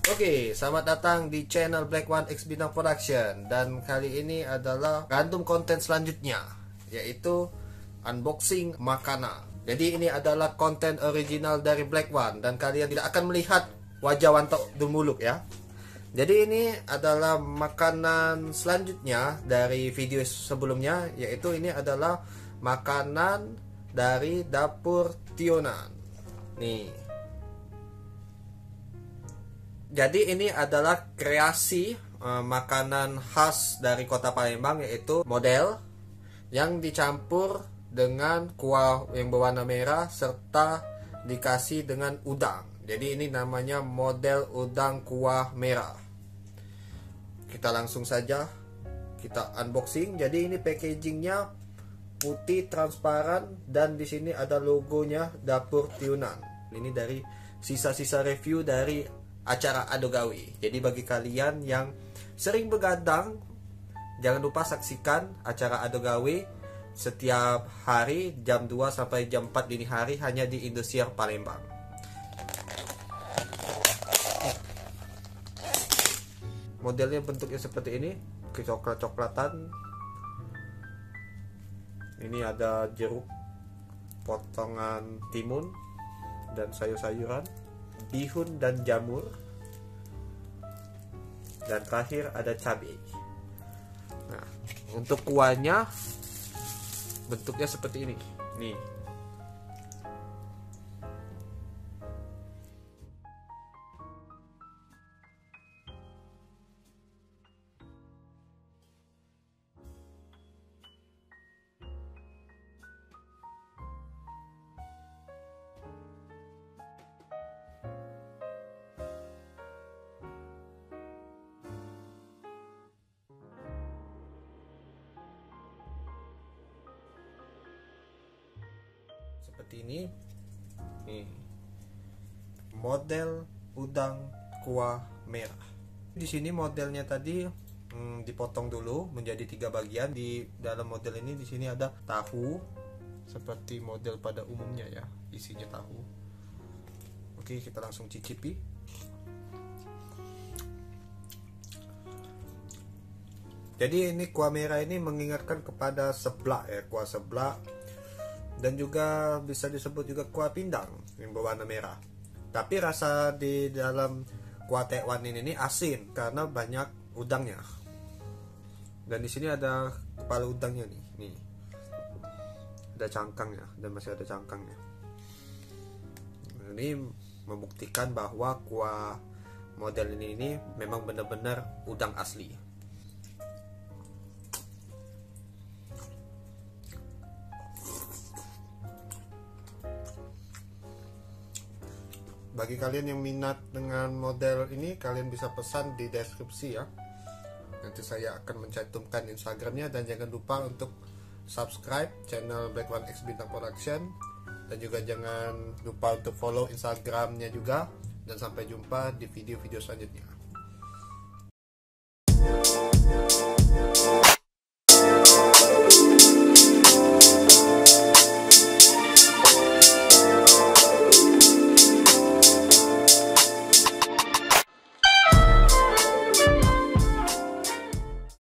Oke, selamat datang di channel Black One X Bintang Production. Dan kali ini adalah random konten selanjutnya, yaitu unboxing makanan. Jadi ini adalah konten original dari Black One, dan kalian tidak akan melihat wajah Wanto Dumuluk ya. Jadi ini adalah makanan selanjutnya dari video sebelumnya, yaitu ini adalah makanan dari dapur Tionan. Nih. Jadi ini adalah kreasi makanan khas dari kota Palembang, yaitu model yang dicampur dengan kuah yang berwarna merah serta dikasih dengan udang. Jadi ini namanya model udang kuah merah. Kita langsung saja kita unboxing. Jadi ini packagingnya putih transparan dan di sini ada logonya Dapur Tionan. Ini dari sisa-sisa review dari acara Ado Gawe. Jadi bagi kalian yang sering begadang, jangan lupa saksikan acara Ado Gawe setiap hari jam 2 sampai jam 4 dini hari hanya di Indosiar Palembang. Modelnya bentuknya seperti ini, coklat-coklatan. Ini ada jeruk, potongan timun dan sayur-sayuran, bihun dan jamur, dan terakhir ada cabai. Nah, untuk kuahnya bentuknya seperti ini. Nih. Seperti ini. Nih. Model udang kuah merah. Di sini modelnya tadi dipotong dulu menjadi 3 bagian. Di dalam model ini di sini ada tahu seperti model pada umumnya ya, isinya tahu. Oke, kita langsung cicipi. Jadi ini kuah merah ini mengingatkan kepada seblak ya, kuah seblak. Dan juga bisa disebut juga kuah pindang yang berwarna merah. Tapi rasa di dalam kuah tekwan ini asin karena banyak udangnya. Dan di sini ada kepala udangnya nih. Ada cangkangnya dan masih ada cangkangnya. Ini membuktikan bahwa kuah model ini memang benar-benar udang asli. Bagi kalian yang minat dengan model ini, kalian bisa pesan di deskripsi ya. Nanti saya akan mencantumkan Instagramnya, dan jangan lupa untuk subscribe channel Black One X Bintang Production, dan juga jangan lupa untuk follow Instagramnya juga. Dan sampai jumpa di video-video selanjutnya.